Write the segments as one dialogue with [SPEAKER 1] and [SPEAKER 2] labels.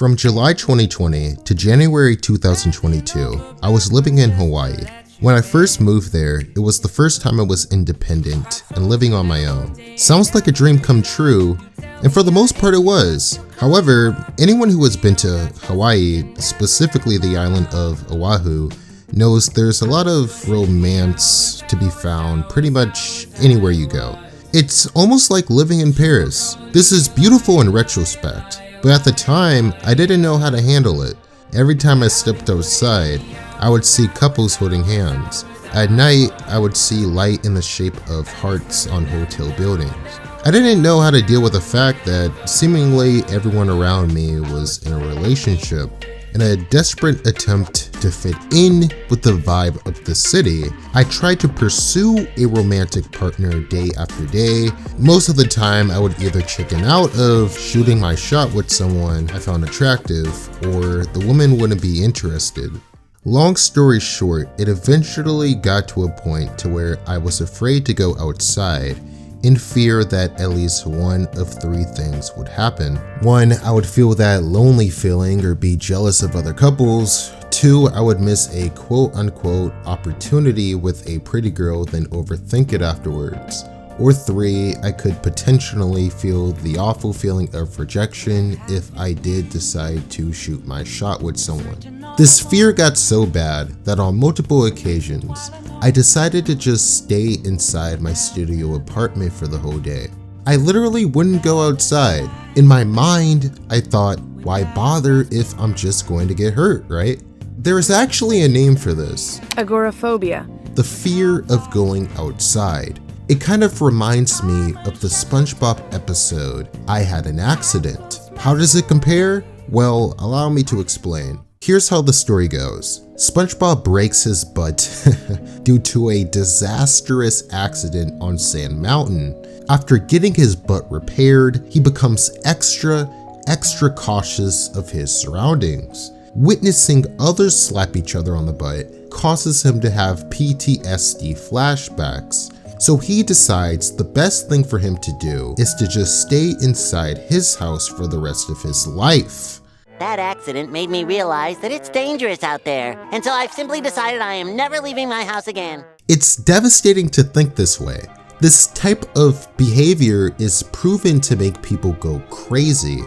[SPEAKER 1] From July 2020 to January 2022, I was living in Hawaii. When I first moved there, it was the first time I was independent and living on my own. Sounds like a dream come true, and for the most part it was. However, anyone who has been to Hawaii, specifically the island of Oahu, knows there's a lot of romance to be found pretty much anywhere you go. It's almost like living in Paris. This is beautiful in retrospect, but at the time, I didn't know how to handle it. Every time I stepped outside, I would see couples holding hands. At night, I would see light in the shape of hearts on hotel buildings. I didn't know how to deal with the fact that seemingly everyone around me was in a relationship. In a desperate attempt to fit in with the vibe of the city, I tried to pursue a romantic partner day after day. Most of the time, I would either chicken out of shooting my shot with someone I found attractive, or the woman wouldn't be interested. Long story short, it eventually got to a point to where I was afraid to go outside, in fear that at least one of three things would happen. 1, I would feel that lonely feeling or be jealous of other couples. 2, I would miss a quote-unquote opportunity with a pretty girl, then overthink it afterwards. Or 3, I could potentially feel the awful feeling of rejection if I did decide to shoot my shot with someone. This fear got so bad that on multiple occasions, I decided to just stay inside my studio apartment for the whole day. I literally wouldn't go outside. In my mind, I thought, why bother if I'm just going to get hurt, right? There is actually a name for this.
[SPEAKER 2] Agoraphobia.
[SPEAKER 1] The fear of going outside. It kind of reminds me of the SpongeBob episode, I Had an Accident. How does it compare? Well, allow me to explain. Here's how the story goes. SpongeBob breaks his butt due to a disastrous accident on Sand Mountain. After getting his butt repaired, he becomes extra cautious of his surroundings. Witnessing others slap each other on the butt causes him to have PTSD flashbacks. So he decides the best thing for him to do is to just stay inside his house for the rest of his life.
[SPEAKER 3] That accident made me realize that it's dangerous out there, and so I've simply decided I am never leaving my house again.
[SPEAKER 1] It's devastating to think this way. This type of behavior is proven to make people go crazy.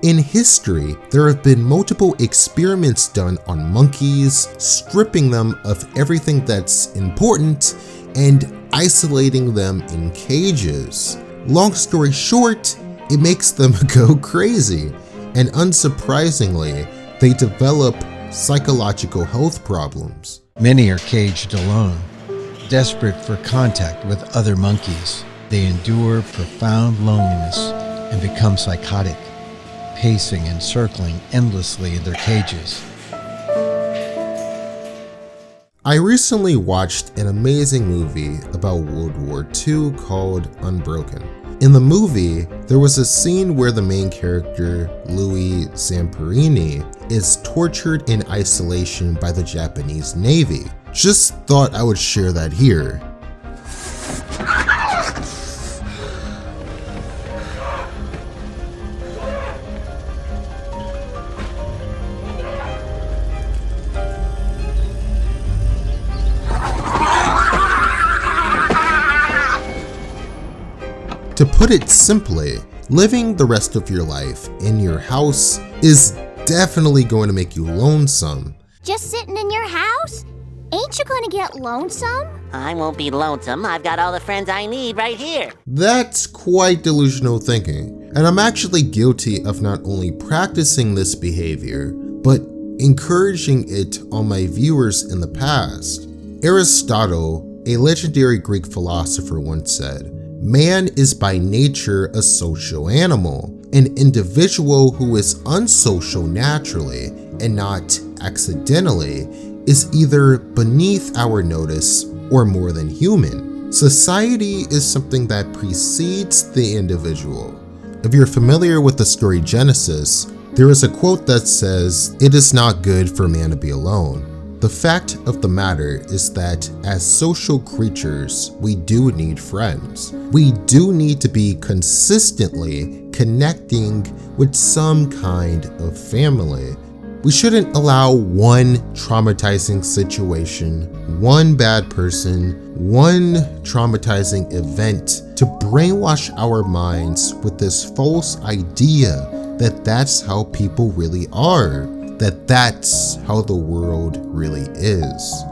[SPEAKER 1] In history, there have been multiple experiments done on monkeys, stripping them of everything that's important and isolating them in cages. Long story short, it makes them go crazy. And unsurprisingly, they develop psychological health problems.
[SPEAKER 4] Many are caged alone, desperate for contact with other monkeys. They endure profound loneliness and become psychotic, pacing and circling endlessly in their cages.
[SPEAKER 1] I recently watched an amazing movie about World War II called Unbroken. In the movie, there was a scene where the main character, Louis Zamperini, is tortured in isolation by the Japanese Navy. Just thought I would share that here. To put it simply, living the rest of your life in your house is definitely going to make you lonesome.
[SPEAKER 5] Just sitting in your house? Ain't you gonna get lonesome?
[SPEAKER 3] I won't be lonesome. I've got all the friends I need right here.
[SPEAKER 1] That's quite delusional thinking, and I'm actually guilty of not only practicing this behavior, but encouraging it on my viewers in the past. Aristotle, a legendary Greek philosopher, once said, "Man is by nature a social animal. An individual who is unsocial naturally and not accidentally is either beneath our notice or more than human. Society is something that precedes the individual." If you're familiar with the story Genesis, there is a quote that says, "It is not good for man to be alone." The fact of the matter is that as social creatures, we do need friends. We do need to be consistently connecting with some kind of family. We shouldn't allow one traumatizing situation, one bad person, one traumatizing event to brainwash our minds with this false idea that that's how people really are, that that's how the world really is.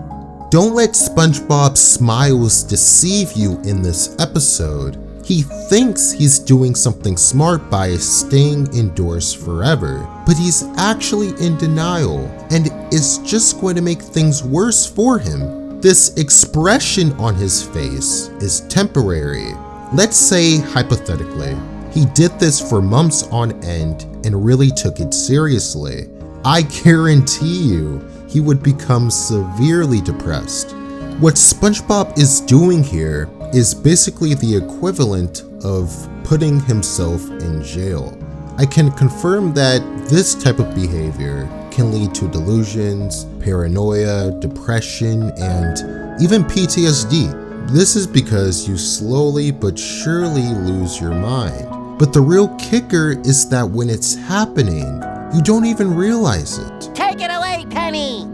[SPEAKER 1] Don't let SpongeBob's smiles deceive you in this episode. He thinks he's doing something smart by staying indoors forever, but he's actually in denial, and it's just going to make things worse for him. This expression on his face is temporary. Let's say, hypothetically, he did this for months on end and really took it seriously. I guarantee you, he would become severely depressed. What SpongeBob is doing here is basically the equivalent of putting himself in jail. I can confirm that this type of behavior can lead to delusions, paranoia, depression, and even PTSD. This is because you slowly but surely lose your mind. But the real kicker is that when it's happening, you don't even realize it.
[SPEAKER 3] Take it away, Penny!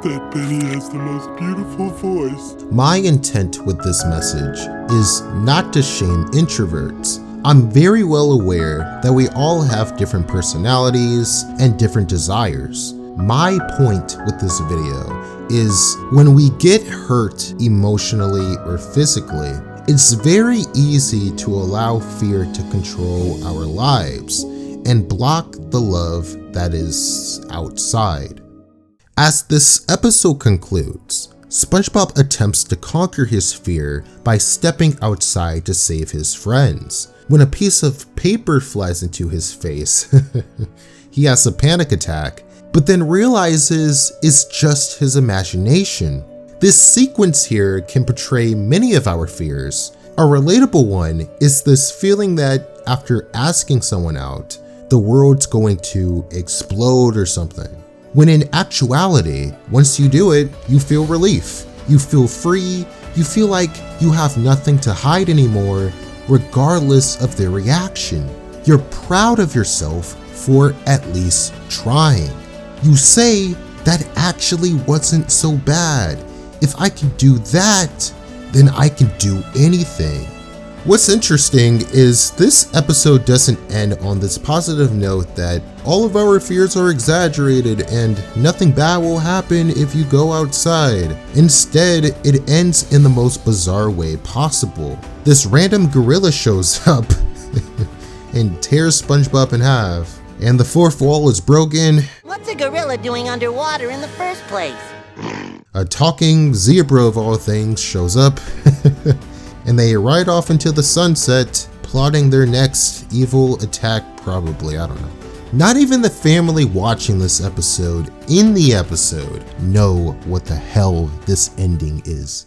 [SPEAKER 2] That Penny has the most beautiful voice.
[SPEAKER 1] My intent with this message is not to shame introverts. I'm very well aware that we all have different personalities and different desires. My point with this video is when we get hurt emotionally or physically, it's very easy to allow fear to control our lives and block the love that is outside. As this episode concludes, SpongeBob attempts to conquer his fear by stepping outside to save his friends. When a piece of paper flies into his face, he has a panic attack, but then realizes it's just his imagination. This sequence here can portray many of our fears. A relatable one is this feeling that after asking someone out, the world's going to explode or something. When in actuality, once you do it, you feel relief. You feel free. You feel like you have nothing to hide anymore, regardless of their reaction. You're proud of yourself for at least trying. You say, that actually wasn't so bad. If I can do that, then I can do anything. What's interesting is this episode doesn't end on this positive note that all of our fears are exaggerated and nothing bad will happen if you go outside. Instead, it ends in the most bizarre way possible. This random gorilla shows up and tears SpongeBob in half, and the fourth wall is broken.
[SPEAKER 3] What's a gorilla doing underwater in the first place?
[SPEAKER 1] A talking zebra of all things shows up. And they ride off into the sunset, plotting their next evil attack probably, I don't know. Not even the family watching this episode in the episode know what the hell this ending is.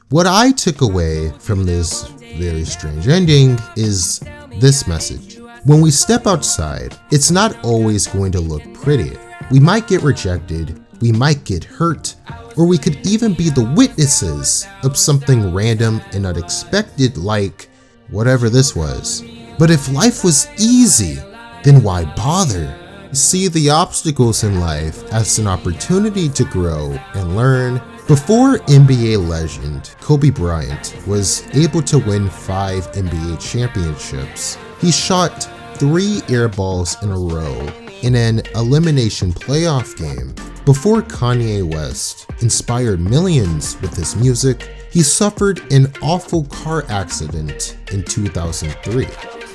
[SPEAKER 1] What I took away from this very strange ending is this message. When we step outside, it's not always going to look pretty. We might get rejected, we might get hurt, or we could even be the witnesses of something random and unexpected like whatever this was. But if life was easy, then why bother? See the obstacles in life as an opportunity to grow and learn. Before NBA legend Kobe Bryant was able to win 5 NBA championships, he shot 3 air balls in a row in an elimination playoff game. Before Kanye West inspired millions with his music, he suffered an awful car accident in 2003.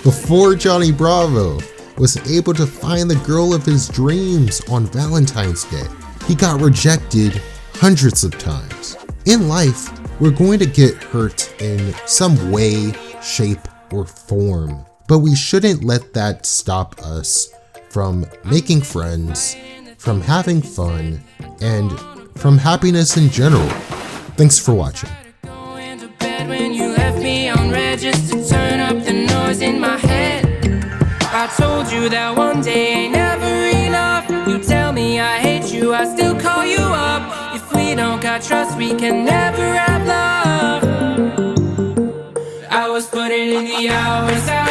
[SPEAKER 1] Before Johnny Bravo was able to find the girl of his dreams on Valentine's Day, he got rejected hundreds of times. In life, we're going to get hurt in some way, shape, or form, but we shouldn't let that stop us from making friends, from having fun, and from happiness in general. Thanks for watching.
[SPEAKER 6] When you left me on red just to turn up the noise in my head, I told you that one day ain't never enough. You tell me I hate you, I still call you up. If we don't got trust, we can never have love. I was putting counting the hours out.